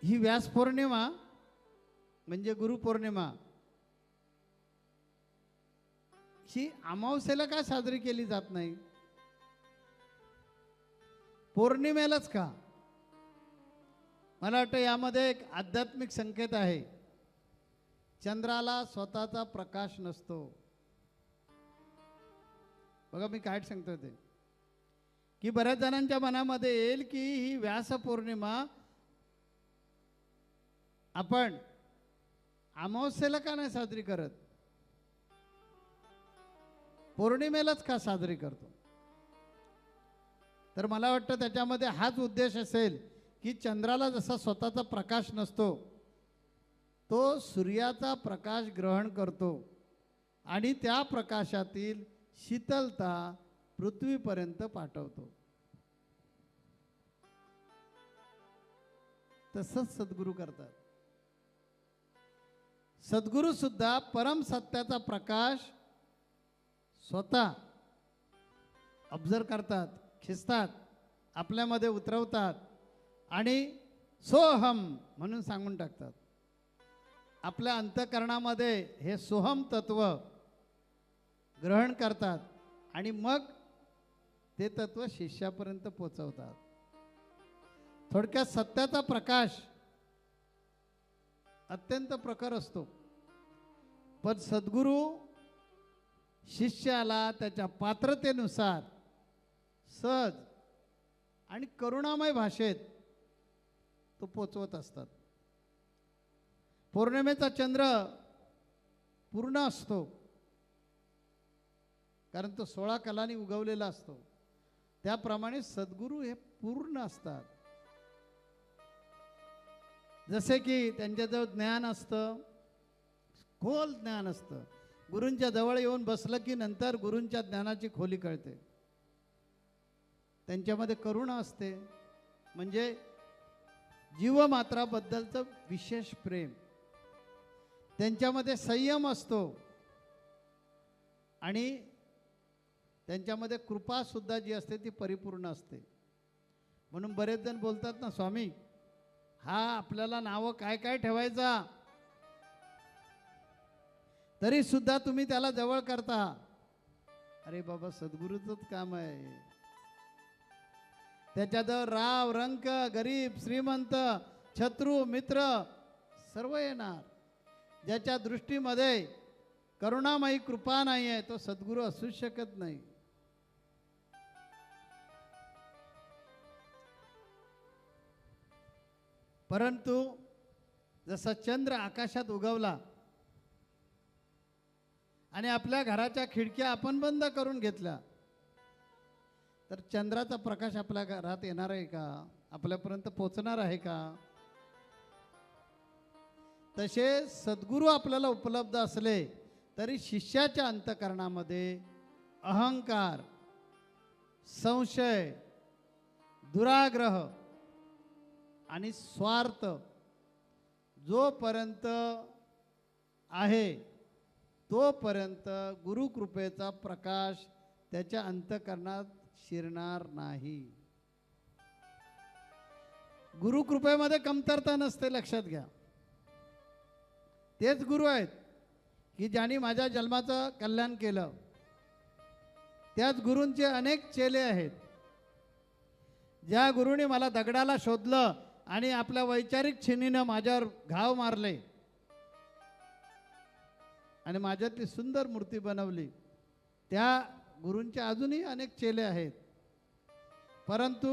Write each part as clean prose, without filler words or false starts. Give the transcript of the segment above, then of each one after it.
ही व्यास पौर्णिमा म्हणजे गुरुपौर्णिमा ही अमावस्येला का साजरी केली जात नाही, पौर्णिमेलाच का? मला वाटतं यामध्ये एक आध्यात्मिक संकेत आहे. चंद्राला स्वतःचा प्रकाश नसतो. बघा मी काय सांगतो ते की बऱ्याच जणांच्या मनामध्ये येईल की ही व्यास पौर्णिमा आपण अमावस्येला का नाही साजरी करत, पौर्णिमेलाच का साजरी करतो? तर मला वाटतं त्याच्यामध्ये हाच उद्देश असेल की चंद्राला जसा स्वतःचा प्रकाश नसतो, तो सूर्याचा प्रकाश ग्रहण करतो आणि त्या प्रकाशातील शीतलता पृथ्वीपर्यंत पाठवतो. तसंच सद्गुरू करतात. सद्गुरू सुद्धा परम सत्याचा प्रकाश स्वतः ऑब्झर्व करतात, खिचतात, आपल्यामध्ये उतरवतात आणि सोहम म्हणून सांगून टाकतात. आपल्या अंतःकरणामध्ये हे सोहम तत्व ग्रहण करतात आणि मग ते तत्व शिष्यापर्यंत पोचवतात. थोडक्यात सत्याचा प्रकाश अत्यंत प्रखर असतो, पण सद्गुरू शिष्याला त्याच्या पात्रतेनुसार सहज आणि करुणामय भाषेत तो पोचवत असतात. पौर्णिमेचा चंद्र पूर्ण असतो कारण तो 16 कलांनी उगवलेला असतो. त्याप्रमाणे सद्गुरू हे पूर्ण असतात. जसे की त्यांच्याजवळ ज्ञान असतं, खोल ज्ञान असतं. गुरूंच्या जवळ येऊन बसलं की नंतर गुरूंच्या ज्ञानाची खोली कळते. त्यांच्यामध्ये करुणा असते, म्हणजे जीवमात्राबद्दलचं विशेष प्रेम. त्यांच्यामध्ये संयम असतो आणि त्यांच्यामध्ये कृपा सुद्धा जी असते ती परिपूर्ण असते. म्हणून बरेच जण बोलतात ना, स्वामी हा आपल्याला नावं काय काय ठेवायचा तरी सुद्धा तुम्ही त्याला जवळ करता. अरे बाबा, सद्गुरूचंच काम आहे. त्याच्याजवळ राव रंक, गरीब श्रीमंत, शत्रू मित्र सर्व येणार. ज्याच्या दृष्टीमध्ये करुणामयी कृपा नाही आहे तो सद्गुरू असूच शकत नाही. परंतु जसा चंद्र आकाशात उगवला आणि आपल्या घराच्या खिडक्या आपण बंद करून घेतल्या तर चंद्राचा प्रकाश आपल्या घरात येणार आहे का, आपल्यापर्यंत पोचणार आहे का? तसे सद्गुरू आपल्याला उपलब्ध असले तरी शिष्याच्या अंतःकरणामध्ये अहंकार, संशय, दुराग्रह आणि स्वार्थ जोपर्यंत आहे तोपर्यंत गुरुकृपेचा प्रकाश त्याच्या अंतःकरणात शिरणार नाही. गुरुकृपेमध्ये कमतरता नसते, लक्षात घ्या. तेच गुरु आहेत की ज्यांनी माझ्या जन्माचं कल्याण केलं. त्याच गुरूंचे अनेक चेले आहेत. ज्या गुरुने मला दगडाला शोधलं आणि आपल्या वैचारिक छिनीनं माझ्यावर घाव मारले आणि माझ्यातली सुंदर मूर्ती बनवली, त्या गुरूंचे अजूनही अनेक चेले आहेत. परंतु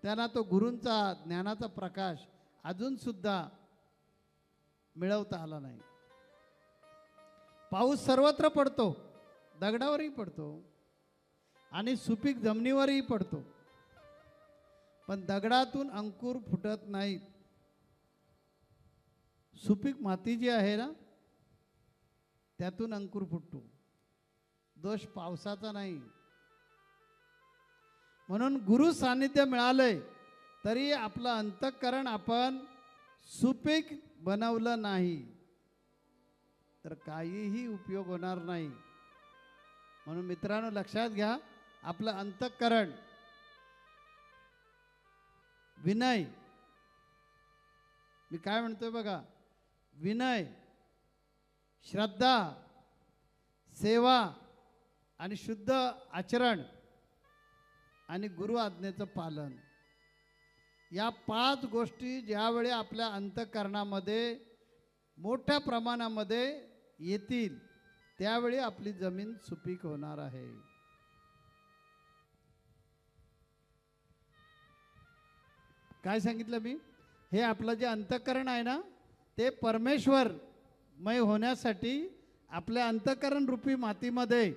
त्यांना तो गुरूंचा ज्ञानाचा प्रकाश अजून सुद्धा मिळवता आला नाही. पाऊस सर्वत्र पडतो, दगडावरही पडतो आणि सुपीक जमिनीवरही पडतो, पण दगडातून अंकुर फुटत नाहीत. सुपीक माती जी आहे ना त्यातून अंकुर फुटतो. दोष पावसाचा नाही. म्हणून गुरु सानिध्य मिळाले तरी आपलं अंतःकरण आपण सुपीक बनवलं नाही तर काहीही उपयोग होणार नाही. म्हणून मित्रांनो लक्षात घ्या, आपलं अंतःकरण विनय, मी काय म्हणतोय बघा, विनय, श्रद्धा, सेवा आणि शुद्ध आचरण आणि गुरु आज्ञेचं पालन, या 5 गोष्टी ज्यावेळी आपल्या अंतःकरणामध्ये मोठ्या प्रमाणामध्ये येतील त्यावेळी आपली जमीन सुपीक होणार आहे. काय सांगितलं मी? हे आपलं जे अंतःकरण आहे ना, ते परमेश्वरमय होण्यासाठी आपल्या अंतःकरण रूपी मातीमध्ये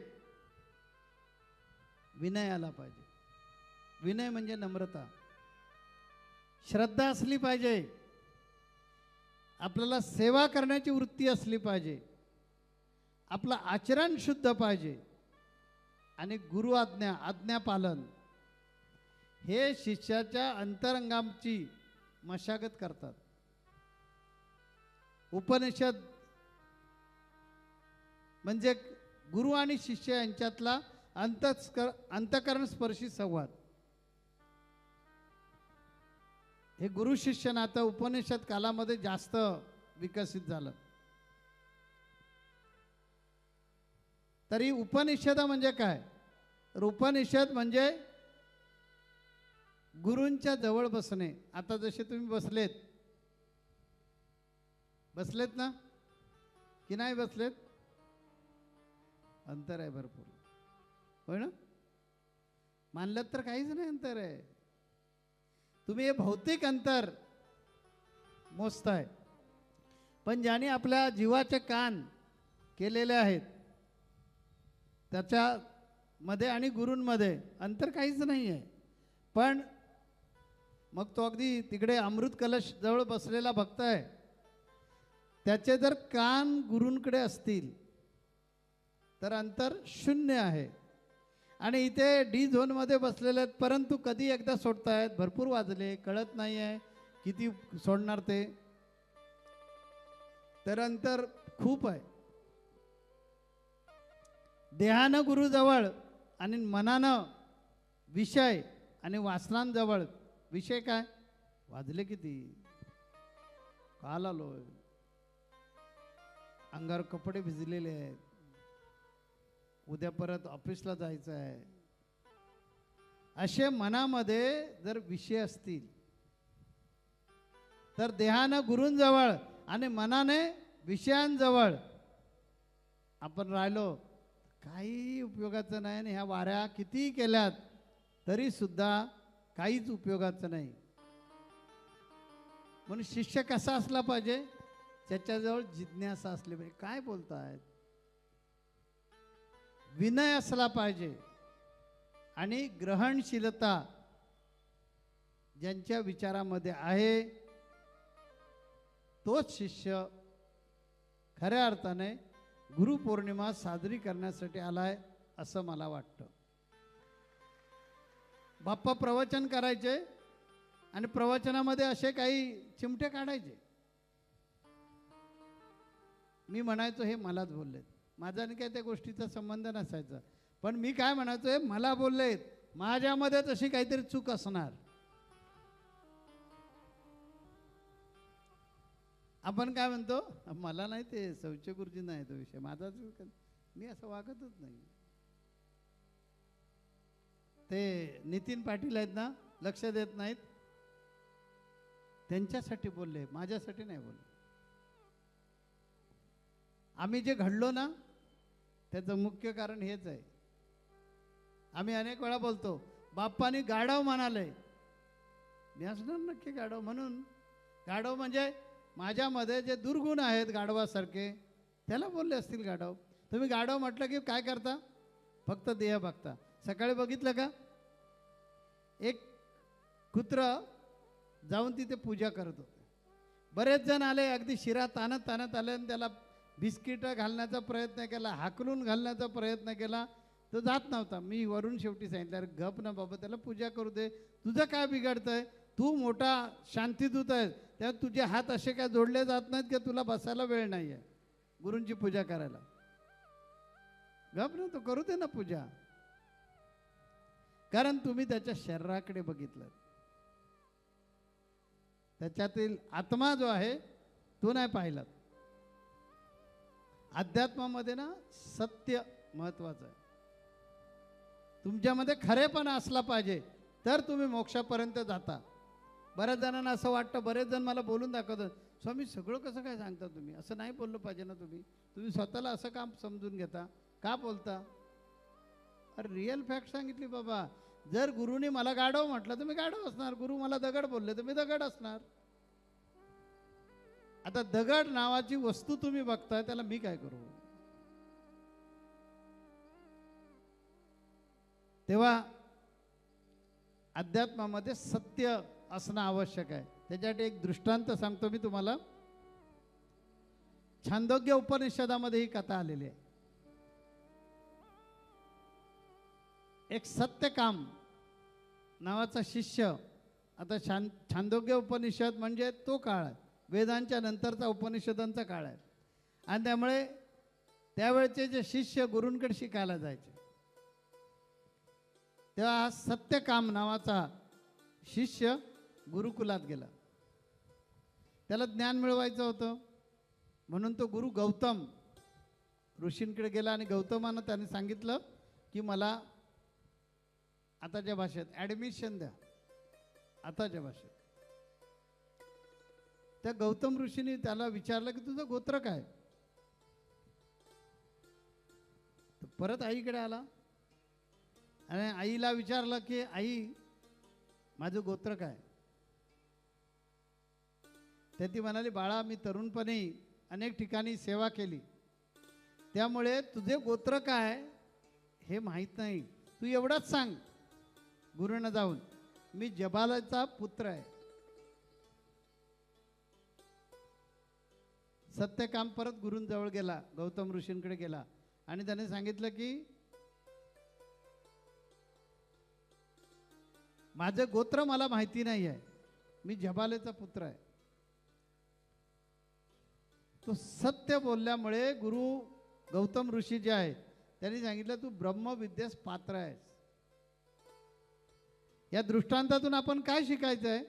विनय आला पाहिजे. विनय म्हणजे नम्रता, श्रद्धा असली पाहिजे, आपल्याला सेवा करण्याची वृत्ती असली पाहिजे, आपलं आचरण शुद्ध पाहिजे आणि गुरु आज्ञा पालन हे शिष्याच्या अंतरंगाची मशागत करतात. उपनिषद म्हणजे गुरु आणि शिष्य यांच्यातला अंतःकरण स्पर्शी संवाद. हे गुरु शिष्य नातं उपनिषद कालामध्ये जास्त विकसित झालं. तरी उपनिषद म्हणजे काय? तर उपनिषद म्हणजे गुरूंच्या जवळ बसणे. आता जसे तुम्ही बसलेत ना की नाही बसलेत? अंतर आहे भरपूर, होय ना? मानलं तर काहीच नाही अंतर आहे. तुम्ही हे भौतिक अंतर मोजताय, पण ज्याने आपल्या जीवाचे कान केलेले आहेत त्याच्यामध्ये आणि गुरूंमध्ये अंतर काहीच नाही आहे. पण मग तो अगदी तिकडे अमृत कलश जवळ बसलेला भक्त आहे, त्याचे जर कान गुरूंकडे असतील तर अंतर 0 आहे. आणि इथे डी झोनमध्ये बसलेले आहेत, परंतु कधी एकदा सोडतायत, भरपूर वाजले, कळत नाही आहे किती सोडणार ते, तर अंतर खूप आहे. देहानं गुरुजवळ आणि मनानं विषय आणि वासनांजवळ. विषय काय? वाजले किती, काल आलोय, अंगावर कपडे भिजलेले आहेत, उद्या परत ऑफिसला जायचं आहे, असे मनामध्ये जर विषय असतील तर देहानं गुरूंजवळ आणि मनाने विषयांजवळ आपण राहिलो काही उपयोगाचं नाही. आणि ह्या वाऱ्या किती केल्यात तरी सुद्धा काहीच उपयोगाचं नाही. म्हणून शिष्य कसा असला पाहिजे? त्याच्याजवळ जिज्ञासा असली पाहिजे. काय बोलतायत? विनय असला पाहिजे आणि ग्रहणशीलता ज्यांच्या विचारामध्ये आहे तोच शिष्य खऱ्या अर्थाने गुरुपौर्णिमा साजरी करण्यासाठी आलाय असं मला वाटतं. बाप्पा प्रवचन करायचे आणि प्रवचनामध्ये असे काही चिमटे काढायचे. मी म्हणायचो हे मलाच बोललेत, माझा आणि काय त्या गोष्टीचा संबंध नसायचा. पण मी काय म्हणायचोय, मला बोललेत, माझ्यामध्ये तशी काहीतरी चूक असणार. आपण काय म्हणतो, मला नाही ते शौच गुरुजी नाही तो विषय माझा, मी असं वागतच नाही. ते नितीन पाटील आहेत ना, लक्ष देत नाहीत, त्यांच्यासाठी बोलले, माझ्यासाठी नाही बोलले. आम्ही जे घडलो ना त्याचं मुख्य कारण हेच आहे. आम्ही अनेक वेळा बोलतो बाप्पानी गाढव म्हणाले, मी असणार नक्की गाढव. म्हणून गाढव म्हणजे माझ्यामध्ये जे दुर्गुण आहेत गाढवासारखे, त्याला बोलले असतील गाढव. तुम्ही गाढव म्हटलं की काय करता? फक्त देह बघता. सकाळी बघितलं का, एक कुत्र जाऊन तिथे पूजा करत होते. बरेच जण आले, अगदी शिरा ताणत ताणत आले आणि त्याला बिस्किट घालण्याचा प्रयत्न केला, हाकलून घालण्याचा प्रयत्न केला, तो जात नव्हता. मी वरून शेवटी सांगितलं, अरे गप ना बाबा, त्याला पूजा करू दे, तुझं काय बिघडतंय? तू मोठा शांतीदूत आहेस, त्यात तुझे हात असे काय जोडले जात नाहीत की तुला बसायला वेळ नाही आहे गुरूंची पूजा करायला? गप ना, तो करू दे ना पूजा. कारण तुम्ही त्याच्या शरीराकडे बघितलं. त्याच्यातील आत्मा जो आहे तो नाही पाहिला. अध्यात्मामध्ये ना सत्य महत्वाचं आहे. तुमच्यामध्ये खरेपणा असला पाहिजे तर तुम्ही मोक्षापर्यंत जाता. बऱ्याच जणांना असं वाटतं, बरेच जण मला बोलून दाखवतात, स्वामी सगळं कसं काय सांगता तुम्ही, असं नाही बोललं पाहिजे ना, तुम्ही स्वतःला असं काम समजून घेता, का बोलता? अरे रिअल फॅक्ट सांगितली बाबा. जर गुरुने मला गाढव म्हटलं तर मी गाढव असणार, गुरु मला दगड बोलले तर मी दगड असणार. आता दगड नावाची वस्तू तुम्ही बघताय, त्याला मी काय करू? तेव्हा अध्यात्मामध्ये सत्य असणं आवश्यक आहे. त्याच्यासाठी एक दृष्टांत सांगतो मी तुम्हाला. छांदोग्य उपनिषदामध्ये ही कथा आलेली आहे. एक सत्यकाम नावाचा शिष्य, आता छांदोग्य उपनिषद म्हणजे तो काळ आहे, वेदांच्या नंतरचा उपनिषदांचा काळ आहे, आणि त्यामुळे त्यावेळचे जे शिष्य गुरूंकडे शिकायला जायचे, तेव्हा सत्यकाम नावाचा शिष्य गुरुकुलात गेला. त्याला ज्ञान मिळवायचं होतं म्हणून तो गुरु गौतम ऋषींकडे गेला आणि गौतमानं त्याने सांगितलं की मला आताच्या भाषेत ॲडमिशन द्या. आताच्या भाषेत त्या गौतम ऋषींनी त्याला विचारलं की तुझं गोत्र काय? परत आईकडे आला आणि आईला विचारलं की आई माझं गोत्र काय? तर ती म्हणाली, बाळा मी तरुणपणी अनेक ठिकाणी सेवा केली, त्यामुळे तुझे गोत्र काय हे माहीत नाही, तू एवढंच सांग गुरुंना जाऊन, मी जबालाचा पुत्र आहे. सत्यकाम परत गुरूंजवळ गेला, गौतम ऋषींकडे गेला आणि त्याने सांगितलं की माझं गोत्र मला माहिती नाही आहे, मी जबालेचा पुत्र आहे. तो सत्य बोलल्यामुळे गुरु गौतम ऋषी जे आहे त्यांनी सांगितलं तू ब्रह्मविद्येस पात्र आहेस. या दृष्टांतातून आपण काय शिकायचं आहे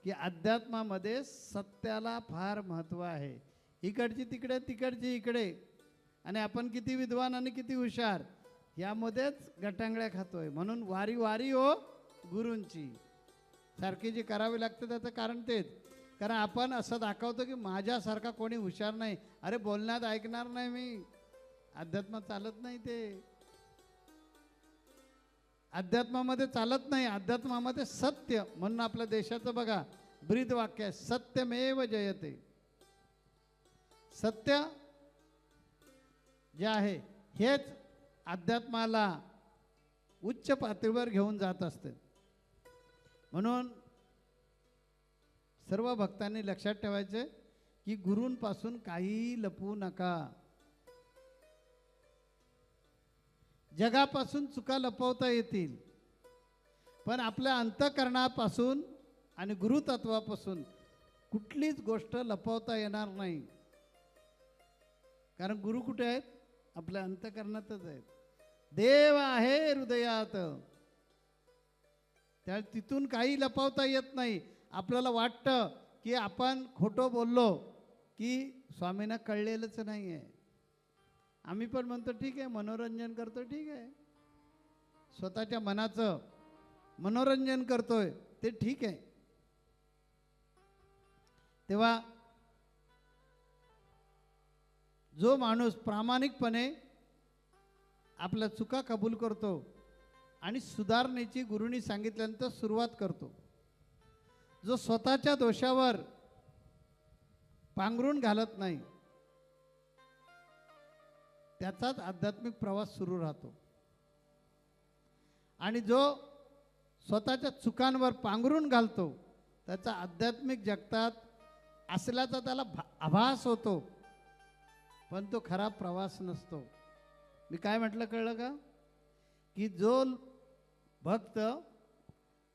की अध्यात्मामध्ये सत्याला फार महत्व आहे. इकडची तिकडे तिकडची इकडे, आणि आपण किती विद्वान आणि किती हुशार यामध्येच गटांगळ्या खातोय. म्हणून वारी वारी हो गुरूंची सारखी जी करावी लागते त्याचं कारण तेच, कारण आपण असं दाखवतो की माझ्यासारखा कोणी हुशार नाही. अरे बोलण्यात ऐकणार नाही मी, अध्यात्मात चालत नाही ते, अध्यात्मामध्ये चालत नाही. अध्यात्मामध्ये सत्य, म्हणून आपल्या देशाचं बघा ब्रीद वाक्य आहे, सत्यमेव जयते. सत्य जे आहे हेच अध्यात्माला उच्च पातळीवर घेऊन जात असते. म्हणून सर्व भक्तांनी लक्षात ठेवायचे की गुरूंपासून काही लपवू नका. जगापासून चुका लपवता येतील, पण आपल्या अंतःकरणापासून आणि गुरुतत्वापासून कुठलीच गोष्ट लपवता येणार नाही. कारण गुरु कुठे आहेत? आपल्या अंतःकरणातच आहेत. देव आहे हृदयात, त्या तिथून काही लपवता येत नाही. आपल्याला वाटतं की आपण खोटं बोललो की स्वामींना कळलेलंच नाही आहे. आम्ही पण म्हणतो ठीक आहे, मनोरंजन करतो, ठीक आहे, स्वतःच्या मनाचं मनोरंजन करतोय ते ठीक आहे. तेव्हा जो माणूस प्रामाणिकपणे आपल्या चुका कबूल करतो आणि सुधारण्याची गुरुनी सांगितल्यानंतर सुरुवात करतो, जो स्वतःच्या दोषावर पांघरून घालत नाही, त्याचाच आध्यात्मिक प्रवास सुरू राहतो. आणि जो स्वतःच्या चुकांवर पांघरून घालतो त्याचा आध्यात्मिक जगतात असल्याचा त्याला आभास होतो, पण तो खरा प्रवास नसतो. मी काय म्हटलं कळलं का? की जो भक्त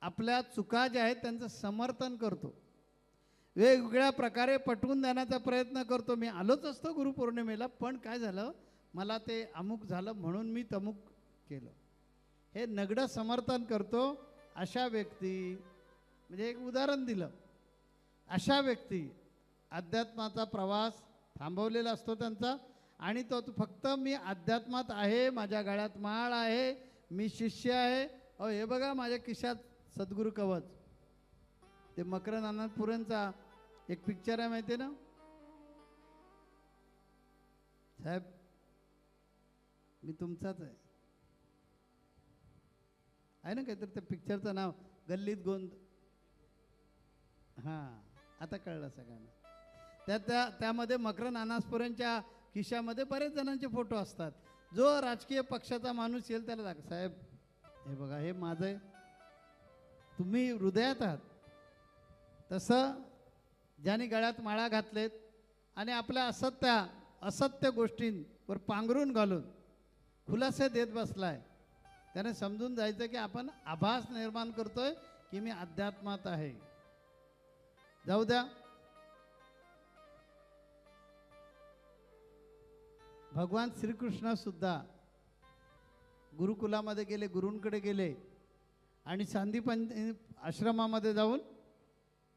आपल्या चुका ज्या आहेत त्यांचं समर्थन करतो, वेगवेगळ्या प्रकारे पटवून देण्याचा प्रयत्न करतो. मी आलोच असतो गुरुपौर्णिमेला, पण काय झालं, मला ते अमुक झालं म्हणून मी तमुक केलं, हे नगडं समर्थन करतो. अशा व्यक्ती म्हणजे एक उदाहरण दिलं. अशा व्यक्ती अध्यात्माचा प्रवास थांबवलेला असतो त्यांचा, आणि तो फक्त मी अध्यात्मात आहे, माझ्या गळ्यात माळ आहे, मी शिष्य आहे. अहो हे बघा माझ्या खिशात सद्गुरू कवच. ते मकरंद अनंतपुरेंचा एक पिक्चर आहे माहिती आहे ना साहेब, मी तुमचाच आहे ना काहीतरी त्या पिक्चरचं नाव, गल्लीत गोंद. हां आता कळलं सगळ्यांना. त्यामध्ये मकरंद अनासपुरेंच्या खिशामध्ये बरेच जणांचे फोटो असतात. जो राजकीय पक्षाचा माणूस येईल त्याला दाखव, साहेब हे बघा हे माझं आहे, तुम्ही हृदयात आहात. तसं ज्यांनी गळ्यात माळा घातलेत आणि आपल्या असत्य गोष्टींवर पांघरून घालून खुलासे देत बसलाय, त्याने समजून जायचं की आपण आभास निर्माण करतोय की मी अध्यात्मात आहे. जाऊ द्या, भगवान श्रीकृष्ण सुद्धा गुरुकुलामध्ये गेले, गुरूंकडे गेले आणि सांदीपन आश्रमामध्ये जाऊन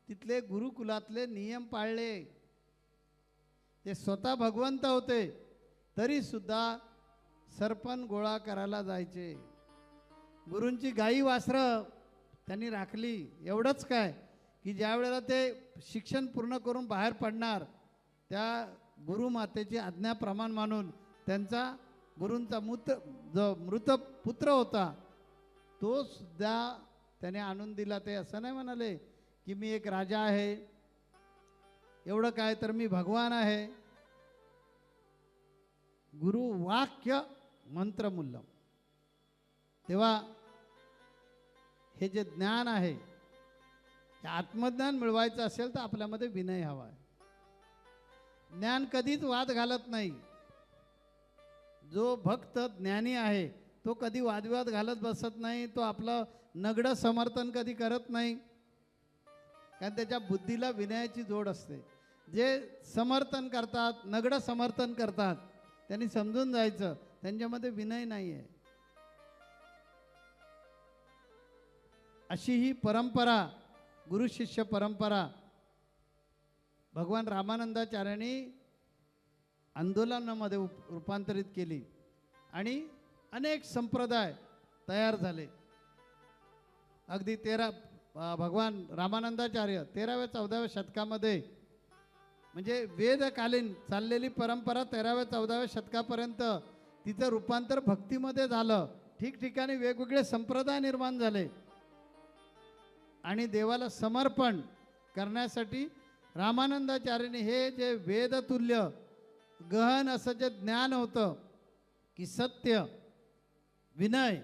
तिथले गुरुकुलातले नियम पाळले. ते स्वतः भगवंत होते तरी सुद्धा सरपण गोळा करायला जायचे. गुरूंची गाई वासरं त्यांनी राखली. एवढंच काय की ज्या वेळेला ते शिक्षण पूर्ण करून बाहेर पडणार, त्या गुरुमातेची आज्ञाप्रमाण मानून त्यांचा गुरूंचा जो मृत पुत्र होता तो सुद्धा त्याने आणून दिला. ते असं नाही म्हणाले की मी एक राजा आहे, एवढं काय तर मी भगवान आहे. गुरु वाक्य मंत्रमूल्यम. तेव्हा हे जे ज्ञान आहे, हे आत्मज्ञान मिळवायचं असेल तर आपल्यामध्ये विनय हवा आहे. ज्ञान कधीच वाद घालत नाही. जो भक्त ज्ञानी आहे तो कधी वादविवाद घालत बसत नाही. तो आपलं नगडं समर्थन कधी करत नाही, कारण त्याच्या बुद्धीला विनयाची जोड असते. जे समर्थन करतात, नगडं समर्थन करतात, त्यांनी समजून जायचं त्यांच्यामध्ये विनय नाही आहे. अशी ही परंपरा, गुरु शिष्य परंपरा भगवान रामानंदाचार्यांनी आंदोलनामध्ये रूपांतरित केली आणि अनेक संप्रदाय तयार झाले. अगदी भगवान रामानंदाचार्य 13व्या-14व्या शतकामध्ये, म्हणजे वेदकालीन चाललेली परंपरा 13व्या-14व्या शतकापर्यंत तिचं रूपांतर भक्तीमध्ये झालं. ठिकठिकाणी वेगवेगळे संप्रदाय निर्माण झाले आणि देवाला समर्पण करण्यासाठी रामानंदाचार्यांनी हे जे वेदतुल्य गहन असं जे ज्ञान होतं की सत्य, विनय,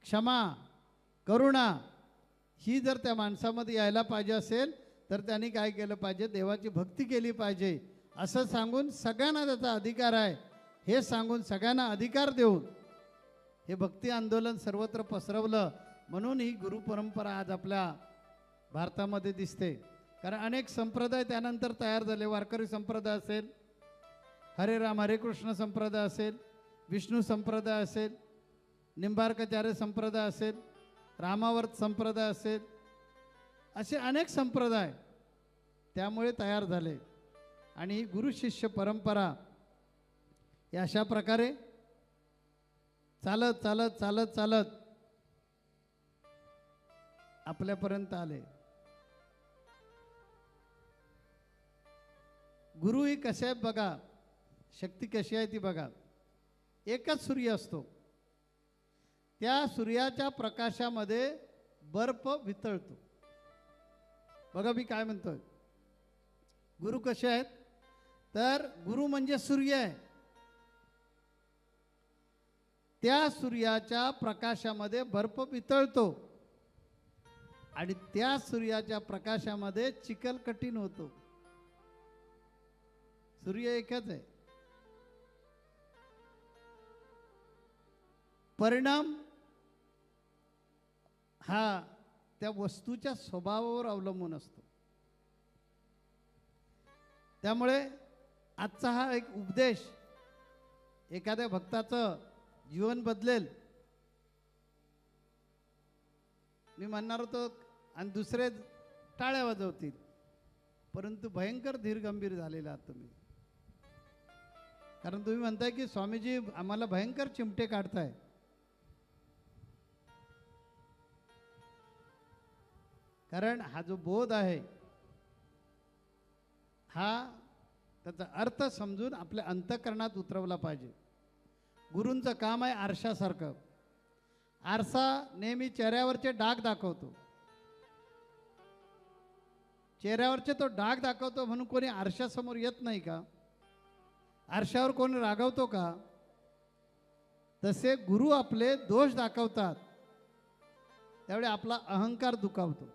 क्षमा, करुणा ही जर त्या माणसामध्ये यायला पाहिजे असेल तर त्यांनी काय केलं पाहिजे, देवाची भक्ती केली पाहिजे असं सांगून सगळ्यांना त्याचा अधिकार आहे हे सांगून सगळ्यांना अधिकार देऊन हे भक्ती आंदोलन सर्वत्र पसरवलं. म्हणून ही गुरु परंपरा आज आपल्या भारतामध्ये दिसते. कारण अनेक संप्रदाय त्यानंतर तयार झाले. वारकरी संप्रदाय असेल, हरे राम हरे कृष्ण संप्रदाय असेल, विष्णू संप्रदाय असेल, निंबार्काचार्य संप्रदाय असेल, रामावर्त संप्रदाय असेल, असे अनेक संप्रदाय त्यामुळे तयार झाले. आणि ही गुरु शिष्य परंपरा या अशा प्रकारे चालत चालत चालत चालत आपल्यापर्यंत आले. गुरु ही कसे आहेत बघा, शक्ती कशी आहे ती बघा. एकच सूर्य असतो, त्या सूर्याच्या प्रकाशामध्ये बर्फ वितळतो. बघा मी काय म्हणतोय, गुरु कसे आहेत तर गुरु म्हणजे सूर्य आहे. त्या सूर्याच्या प्रकाशामध्ये बर्फ वितळतो आणि त्या सूर्याच्या प्रकाशामध्ये चिखल कठीण होतो. सूर्य एकच आहे. परिणाम हा त्या वस्तूच्या स्वभावावर अवलंबून असतो. त्यामुळे आजचा हा एक उपदेश एखाद्या भक्ताचं जीवन बदलेल. मी म्हणणार होतो आणि दुसरे टाळ्या वाजवतील, परंतु भयंकर धीरगंभीर झालेला आहात तुम्ही. कारण तुम्ही म्हणताय की स्वामीजी आम्हाला भयंकर चिमटे काढताय. कारण हा जो बोध आहे हा त्याचा अर्थ समजून आपल्या अंतःकरणात उतरवला पाहिजे. गुरूंचं काम आहे आरशासारखं. आरसा नेहमी चेहऱ्यावरचे डाग दाखवतो. चेहऱ्यावरचे तो डाग दाखवतो म्हणून कोणी आरशासमोर येत नाही का? आरशावर कोणी रागवतो का? तसे गुरु आपले दोष दाखवतात, त्यावेळी आपला अहंकार दुखावतो.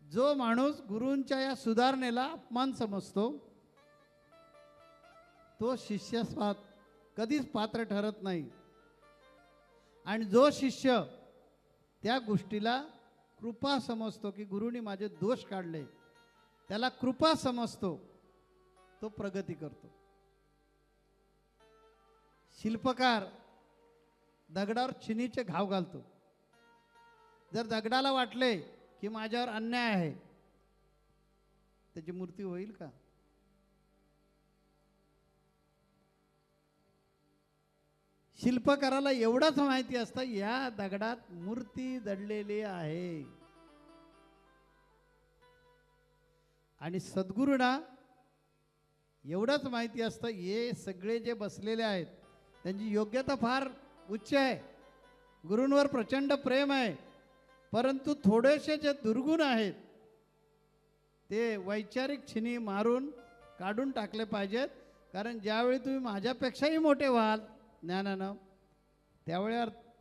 जो माणूस गुरूंच्या या सुधारणेला अपमान समजतो तो शिष्यास कधीच पात्र ठरत नाही. आणि जो शिष्य त्या गोष्टीला कृपा समजतो की गुरुनी माझे दोष काढले, त्याला कृपा समजतो, तो प्रगती करतो. शिल्पकार दगडावर चिनीचे घाव घालतो. जर दगडाला वाटले की माझ्यावर अन्याय आहे, त्याची मूर्ती होईल का? शिल्पकाराला एवढंच माहिती असतं या दगडात मूर्ती दडलेली आहे. आणि सद्गुरूंना एवढंच माहिती असतं हे सगळे जे बसलेले आहेत त्यांची योग्यता फार उच्च आहे, गुरूंवर प्रचंड प्रेम आहे, परंतु थोडेसे जे दुर्गुण आहेत ते वैचारिक छिनी मारून काढून टाकले पाहिजेत. कारण ज्यावेळी तुम्ही माझ्यापेक्षाही मोठे व्हाल ज्ञानानं,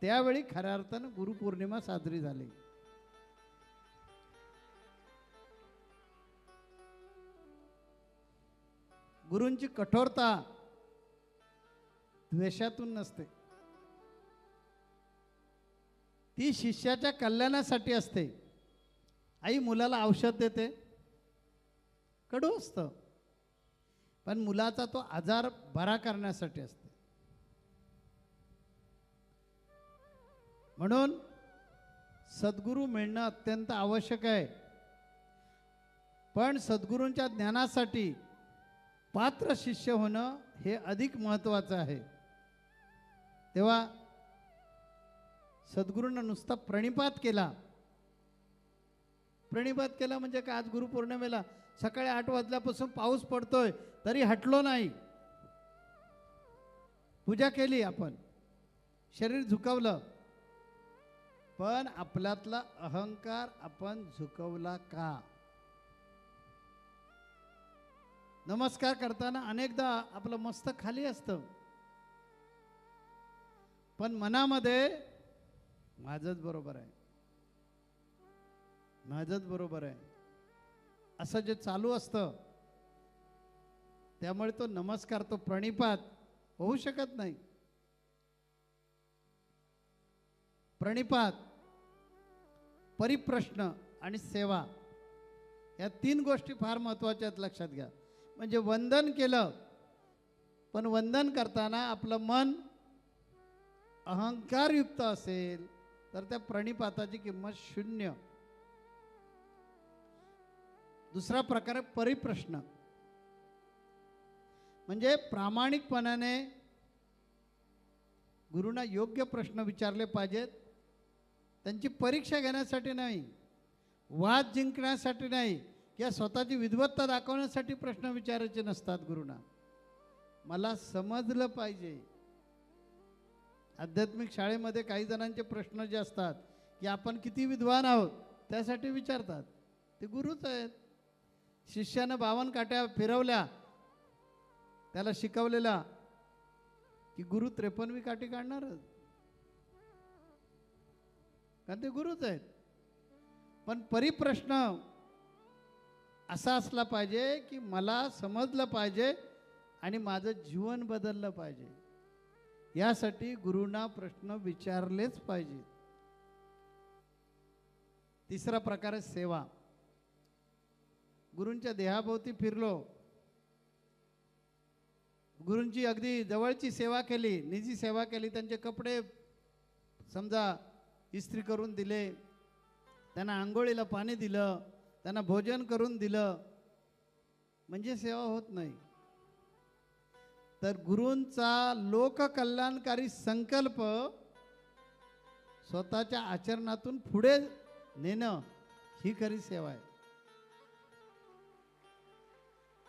त्यावेळी खऱ्या अर्थानं गुरुपौर्णिमा साजरी झाली. गुरूंची कठोरता द्वेषातून नसते, ती शिष्याच्या कल्याणासाठी असते. आई मुलाला औषध देते, कडू असतं, पण मुलाचा तो आजार बरा करण्यासाठी असते. म्हणून सद्गुरू मिळणं अत्यंत आवश्यक आहे. पण सद्गुरूंच्या ज्ञानासाठी पात्र शिष्य होणं हे अधिक महत्त्वाचं आहे. तेव्हा सद्गुरूंना नुसता प्रणिपात केला. प्रणिपात केला म्हणजे काय? आज गुरुपौर्णिमेला सकाळी 8 वाजल्यापासून पाऊस पडतोय तरी हटलो नाही, पूजा केली, आपण शरीर झुकवलं, पण आपल्यातला अहंकार आपण झुकवला का? नमस्कार करताना अनेकदा आपलं मस्तक खाली असतं, पण मनामध्ये माझंच बरोबर आहे, माझंच बरोबर आहे असं जे चालू असतं, त्यामुळे तो नमस्कार, तो प्रणिपात होऊ शकत नाही. प्रणिपात, परिप्रश्न आणि सेवा या 3 गोष्टी फार महत्त्वाच्या आहेत, लक्षात घ्या. म्हणजे वंदन केलं, पण वंदन करताना आपलं मन अहंकारयुक्त असेल तर त्या प्रणिपाताची किंमत 0. दुसरा प्रकार आहे परिप्रश्न, म्हणजे प्रामाणिकपणाने गुरुंना योग्य प्रश्न विचारले पाहिजेत. त्यांची परीक्षा घेण्यासाठी नाही, वाद जिंकण्यासाठी नाही, किंवा स्वतःची विद्वत्ता दाखवण्यासाठी प्रश्न विचारायचे नसतात गुरुंना. मला समजलं पाहिजे. आध्यात्मिक शाळेमध्ये काही जणांचे प्रश्न जे असतात की आपण किती विद्वान आहोत त्यासाठी विचारतात, ते गुरुच आहेत. शिष्यानं 52 काट्या फिरवल्या, त्याला शिकवलेला, की गुरु 53वी काठी काढणारच, कारण ते गुरुच आहेत. पण परिप्रश्न असा असला पाहिजे की मला समजलं पाहिजे आणि माझं जीवन बदललं पाहिजे. यासाठी गुरुंना प्रश्न विचारलेच पाहिजे. तिसरा प्रकार आहे सेवा. गुरूंच्या देहाभोवती फिरलो, गुरूंची अगदी जवळची सेवा केली, निजी सेवा केली, त्यांचे कपडे समजा इस्त्री करून दिले, त्यांना आंघोळीला पाणी दिलं, त्यांना भोजन करून दिलं, म्हणजे सेवा होत नाही. तर गुरूंचा लोककल्याणकारी संकल्प स्वतःच्या आचरणातून पुढे नेणं ही खरी सेवा आहे.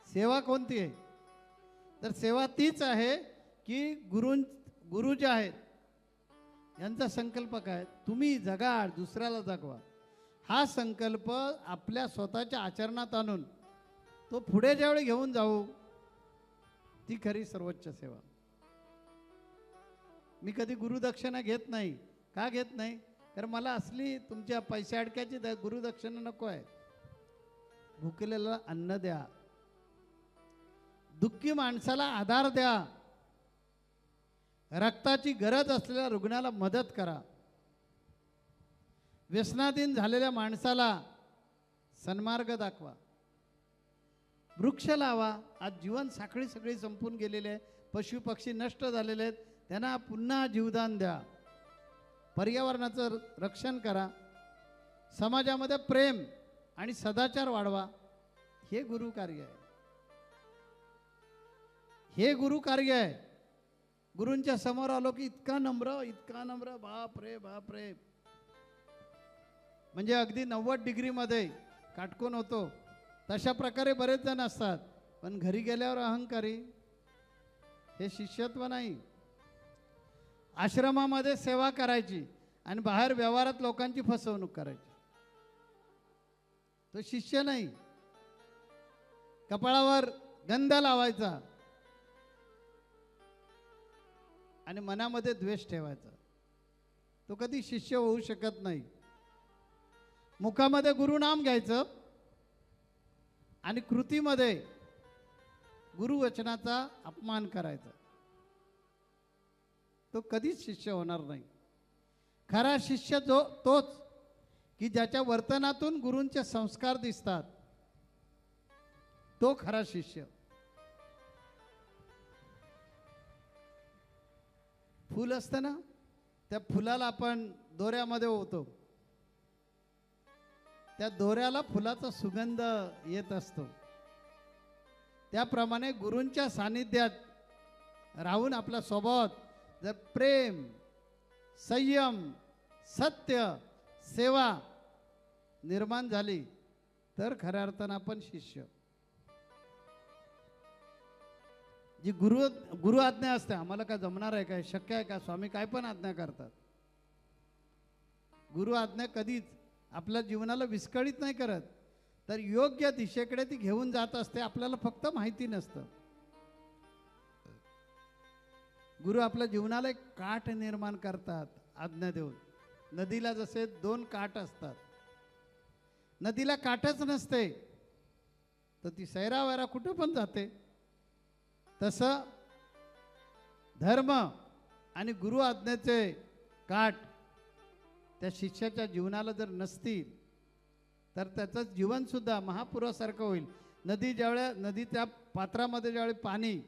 सेवा कोणती आहे? तर सेवा तीच आहे की गुरु जे आहेत यांचा संकल्प काय? तुम्ही जगा, दुसऱ्याला जगवा. हा संकल्प आपल्या स्वतःच्या आचरणात आणून तो पुढे ज्यावेळी घेऊन जाऊ, ती खरी सर्वोच्च सेवा. मी कधी गुरुदक्षिणा घेत नाही. का घेत नाही? कारण मला असली तुमच्या पैसे अडक्याची गुरुदक्षिणा नको आहे. भुकेलेला अन्न द्या, दुःखी माणसाला आधार द्या, रक्ताची गरज असलेल्या रुग्णाला मदत करा, व्यसनाधीन झालेल्या माणसाला सन्मार्ग दाखवा, वृक्ष लावा. आज जीवन साखळी सगळी संपून गेलेली आहे, पशु पक्षी नष्ट झालेले आहेत, त्यांना पुन्हा जीवदान द्या, पर्यावरणाचं रक्षण करा, समाजामध्ये प्रेम आणि सदाचार वाढवा. हे गुरु कार्य आहे. हे गुरु कार्य आहे. गुरूंच्या समोर आलो की इतका नम्र, बाप रे, म्हणजे अगदी 90 डिग्रीमध्ये काटकोन होतो. तशा प्रकारे बरेच जण असतात, पण घरी गेल्यावर अहंकारी. हे शिष्यत्व नाही. आश्रमामध्ये सेवा करायची आणि बाहेर व्यवहारात लोकांची फसवणूक करायची, तो शिष्य नाही. कपाळावर गंध लावायचा आणि मनामध्ये द्वेष ठेवायचा, तो कधी शिष्य होऊ शकत नाही. मुखामध्ये गुरुनाम घ्यायचं आणि कृतीमध्ये गुरुवचनाचा अपमान करायचा, तो कधीच शिष्य होणार नाही. खरा शिष्य तोच की ज्याच्या वर्तनातून गुरूंचे संस्कार दिसतात, तो खरा शिष्य. फूल असतं ना, त्या फुलाला आपण दोऱ्यामध्ये ओवतो, त्या दोऱ्याला फुलाचा सुगंध येत असतो. त्याप्रमाणे गुरूंच्या सानिध्यात राहून आपल्या स्वभावात जर प्रेम, संयम, सत्य, सेवा निर्माण झाली तर खऱ्या अर्थानं आपण शिष्य. जी गुरु आज्ञा असते, आम्हाला काय जमणार आहे, काय शक्य आहे का? स्वामी काय पण आज्ञा करतात. गुरु आज्ञा कधीच आपल्या जीवनाला विस्कळीत नाही करत, तर योग्य दिशेकडे ती घेऊन जात असते. आपल्याला फक्त माहिती नसतं. गुरु आपल्या जीवनाला एक काठ निर्माण करतात आज्ञा देऊन. नदीला जसे 2 काठ असतात, नदीला काठच नसते तर ती सैरावैरा कुठे पण जाते. तसं धर्म आणि गुरु आज्ञेचे काठ त्या शिष्याच्या जीवनाला जर नसतील तर त्याचं जीवन सुद्धा महापुरासारखं होईल. नदी त्या पात्रामध्ये ज्यावेळी पाणी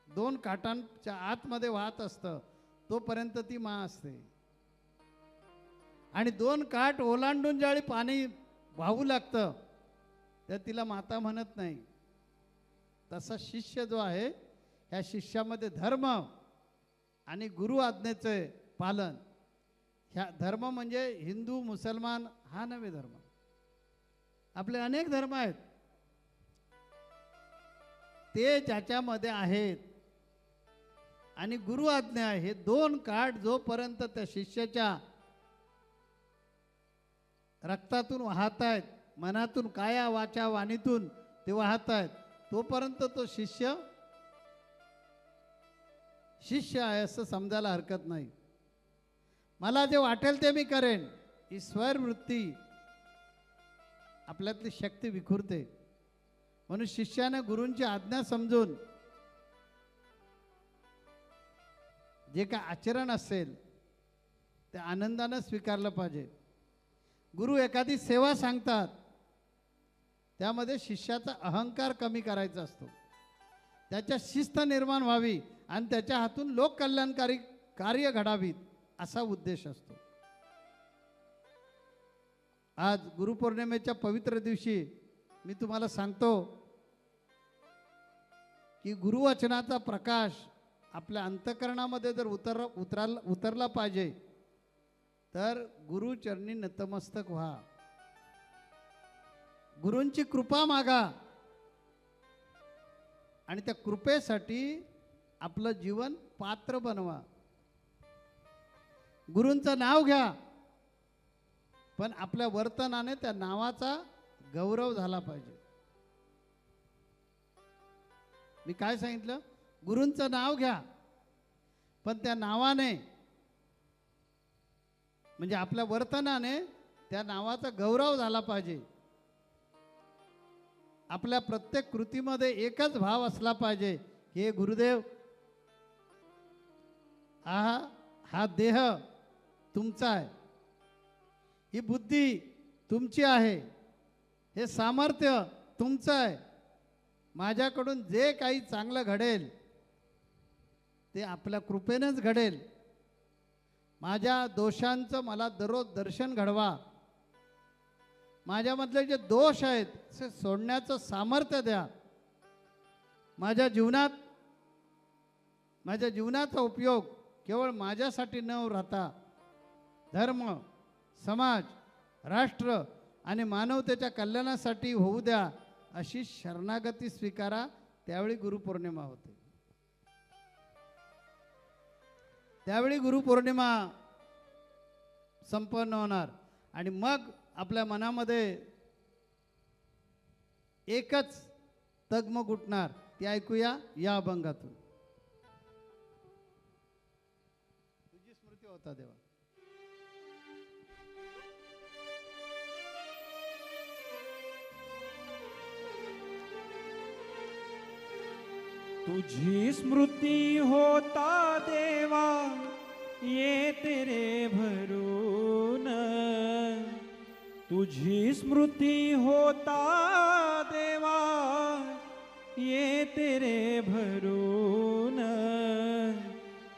2 काठांच्या आतमध्ये वाहत असतं, तोपर्यंत ती मा असते. आणि 2 काठ ओलांडून ज्यावेळी पाणी वाहू लागतं तर तिला माता म्हणत नाही. तसा शिष्य जो आहे, ह्या शिष्यामध्ये धर्म आणि गुरु आज्ञेचे पालन. ह्या धर्म म्हणजे हिंदू मुसलमान हा नव्हे धर्म. आपले अनेक धर्म आहेत, ते ज्याच्यामध्ये आहेत. आणि गुरु आज्ञा हे 2 काठ जोपर्यंत त्या शिष्याच्या रक्तातून वाहत आहेत, मनातून, काया वाचा वाणीतून ते वाहत आहेत, तोपर्यंत तो शिष्य आहे असं समजायला हरकत नाही. मला जे वाटेल ते मी करेन, ही स्वैरवृत्ती आपल्यातली शक्ती विखुरते. म्हणून शिष्याने गुरूंची आज्ञा समजून जे काय आचरण असेल ते आनंदाने स्वीकारलं पाहिजे. गुरु एखादी सेवा सांगतात, त्यामध्ये शिष्याचा अहंकार कमी करायचा असतो, त्याच्या शिस्त निर्माण व्हावी आणि त्याच्या हातून लोककल्याणकारी कार्य घडावीत असा उद्देश असतो. आज गुरुपौर्णिमेच्या पवित्र दिवशी मी तुम्हाला सांगतो की गुरुवचनाचा प्रकाश आपल्या अंतःकरणामध्ये जर उतरला पाहिजे तर गुरुचरणी नतमस्तक व्हा, गुरूंची कृपा मागा आणि त्या कृपेसाठी आपलं जीवन पात्र बनवा. गुरूंचं नाव घ्या, पण आपल्या वर्तनाने त्या नावाचा गौरव झाला पाहिजे. मी काय सांगितलं? गुरूंचं नाव घ्या, पण त्या नावाने म्हणजे आपल्या वर्तनाने त्या नावाचा गौरव झाला पाहिजे. आपल्या प्रत्येक कृतीमध्ये एकच भाव असला पाहिजे, हे गुरुदेव हा देह तुमचा आहे, ही बुद्धी तुमची आहे, हे सामर्थ्य तुमचं आहे. माझ्याकडून जे काही चांगलं घडेल ते आपल्या कृपेनेच घडेल. माझ्या दोषांचं मला दररोज दर्शन घडवा. माझ्यामधले जे दोष आहेत ते सोडण्याचं सामर्थ्य द्या. माझ्या जीवनाचा उपयोग केवळ माझ्यासाठी न राहता धर्म, समाज, राष्ट्र आणि मानवतेच्या कल्याणासाठी होऊ द्या, अशी शरणागती स्वीकारा. त्यावेळी गुरुपौर्णिमा होते. त्यावेळी गुरुपौर्णिमा संपन्न होणार आणि मग आपल्या मनामध्ये एकच तगमग उठणार. ती ऐकूया या अभंगातून. तुझी स्मृती होता देवा. तुझी स्मृती होता देवा ये तेरे भरून, तुझी स्मृती होता देवा ये तेरे भरून.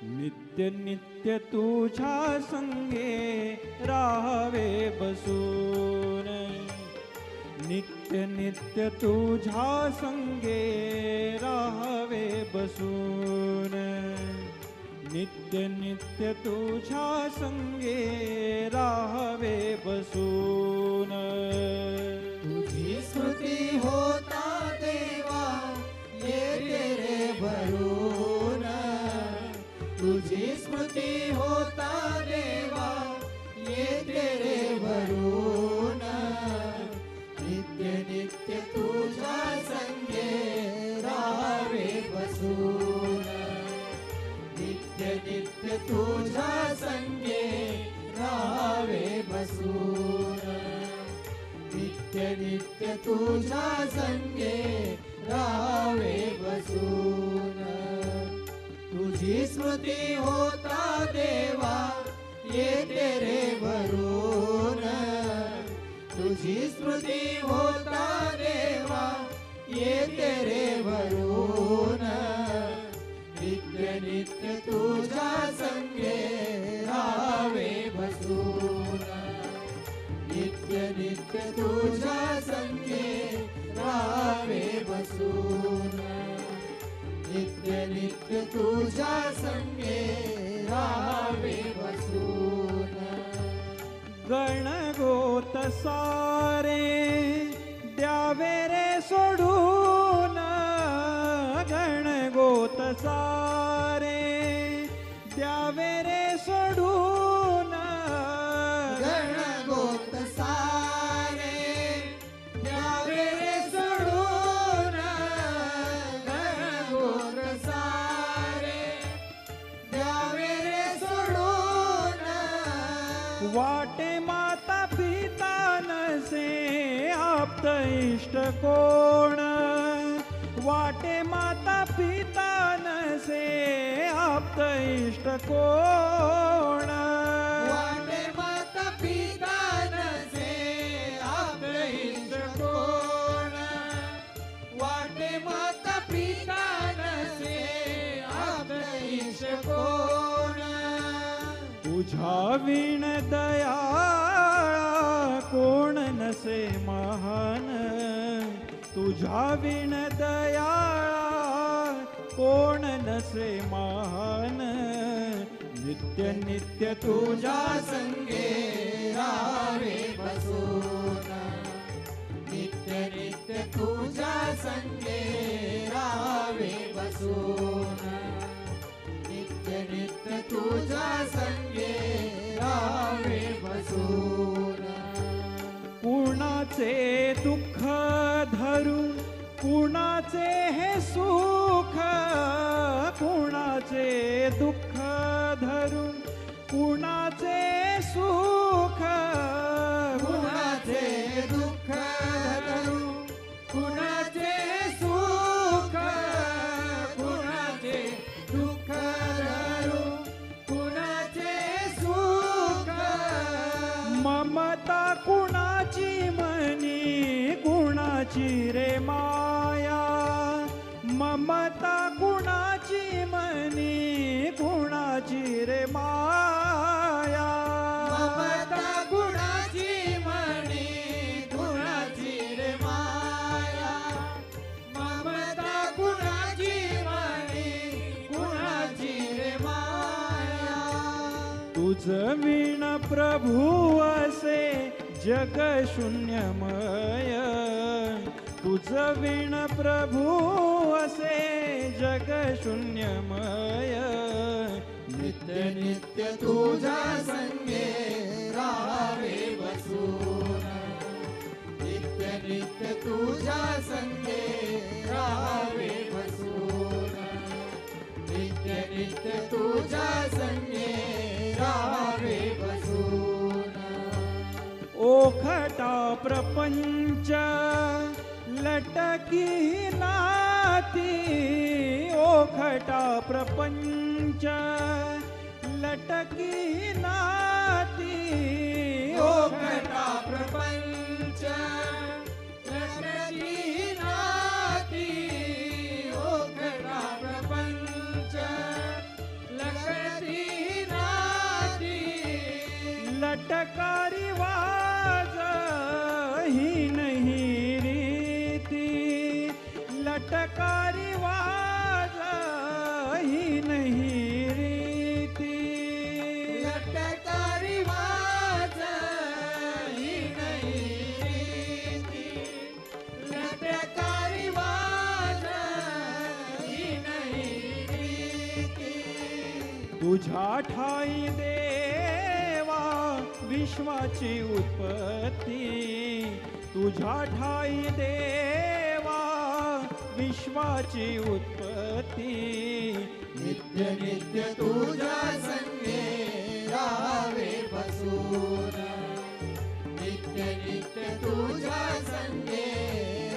नित्य नित्य तुझ्या संगे राहावे बसून, नित्य नित्य तुझ्या संगे राहावे बसून, नित्य नित्य तुझ्या संगे राहावे बसून. तुझी स्मृती होता देवा ये तेरे भरून, तुझी स्मृती होता देवा ये तेरे भरून. नित्य नित्य तुझ्या संगे राहावे बसून, नित्य नित्य तुझ्या संगे राहावे बसून, नित्य नित्य तुझ्या संगे राहावे बसून. तुझी स्मृती होता देवा ये तेरे भरून, तुझी स्मृती होता देवा ये तेरे भरून. नित्य नित्य तुझ्या संगे राहावे बसून, नित्य नित्य तुझ्या संगे राहावे बसून, नित्य नित्य तुझ्या संगे राहावे बसून. गणगोत सारे द्यावे रे सोडून, गणगोत सारे द्यावे रे सोडून, गणगोत सारे द्यावे रे सोडून, गणगोत सारे द्यावे रे सोडून. वाटे माता पिता नसे आप्त इष्ट कोण, वाटे माता पिता नसे आप्त इष्ट कोण. वाटे माता पिता नसे आपले इष्ट कोण, वाटे माता पिता नसे आपले इष्ट कोण. तुझ्या विण दयाळा कोण महान तुझ्या विण दयाळा कोण नसे महान नित्य नित्य तुझ्या संगे राहावे बसून नित्य नित्य तुझ्या संगे राहावे बसून नित्य नित्य तुझ्या संगे राहावे बसून कुणाचे दुःख धरून कुणाचे हे सुख कुणाचे दुःख धरून कुणाचे सुख कुणाचे दुःख धरू कुणाचे सुख कुणाचे दुःख धरू कुणाचे सुख ममता कुणाची मनी कुणाची रे माया ममता कुणाची मनी कुणाची रे माया ममता कुणाची मणी कुणाची रे माया ममता कुणाची मणी कुणाची रे माया तुझ विण प्रभू असे जग शून्यमय तुझ विण प्रभू असे जग शून्यमय नित्य नित्य तुझ्या संगे राहावे बसून नित्य नित्य तुझ्या संगे राहावे बसून नित्य नित्य तुझ्या संगे राहावे बसून ओखटा प्रपंच लटकी नाती ओखटा प्रपंच लटकी नाती ओखटा प्रपंच लटकी नाती ओखटा प्रपंच लटकी नाती लटकारी वाज ही नहीं रीती लटकारी वाज ही नहीं रीती लटकारी वाज ही नहीं रीती लटकारी वाज ही नहीं रीती तुझ्या ठाई देवा विश्वाची उत्पत्ती तुझ्या ठाई देवा विश्वाची उत्पत्ती नित्य नित्य तुझ्या संगे राहावे बसून नित्य नित्य तुझ्या संगे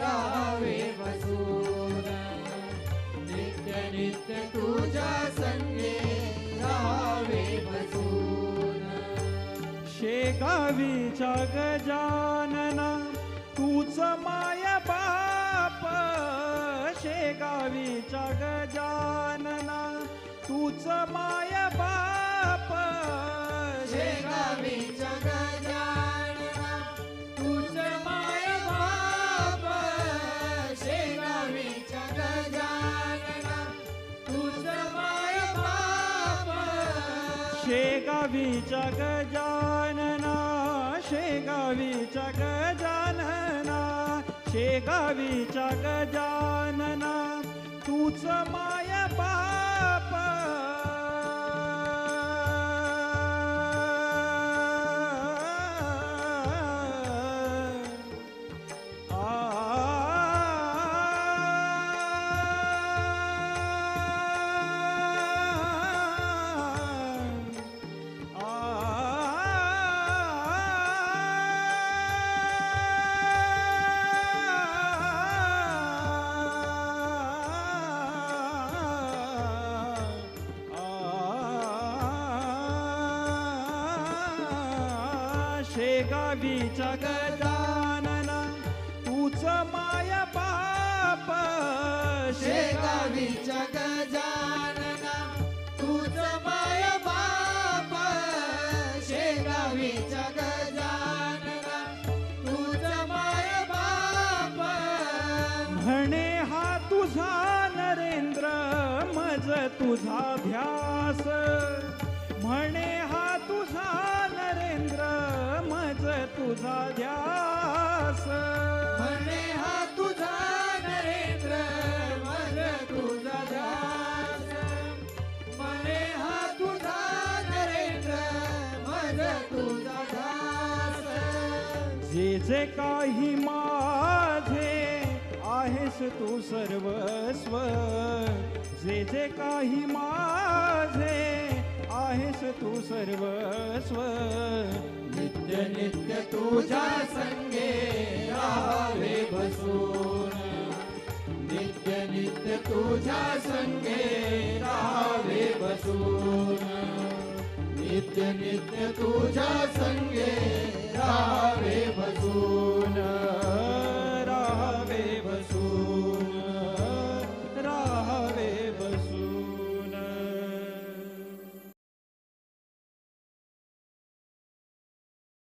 राहावे बसून नित्य नित्य तुझ्या संगे राहावे बसून शेगावीच्या गजानना तूच माय बाप शेगावीच्या गजानना तूच माय बाप शेगावीच्या गजानना तुझ माय बाप शेगावीच्या गजानना तुझ माय बाप शेगावीच्या गजानना शेगावीच्या गजानना शेगावीच्या गजानना तूच माय बाप शेगावीच्या गजानना तूच माय बाप शेगावीच्या गजानना तुझ माय बाप शेगावीच्या गजानना तुझ माय बाप तुझा ध्यास म्हणे हा तुझा नरेंद्र मज तुझा ध्यास म्हणे हा तुझा नरेंद्र मज तुझा ध्यास म्हणे हा तुझा नरेंद्र मज तुझा ध्यास जे जे काही माझे आहेस तू सर्वस्व जे जे काही माझे आहेस तू सर्वस्व नित्य नित्य तुझ्या संगे राहावे बसून नित्य नित्य तुझ्या संगे राहावे बसून नित्य नित्य तुझ्या संगे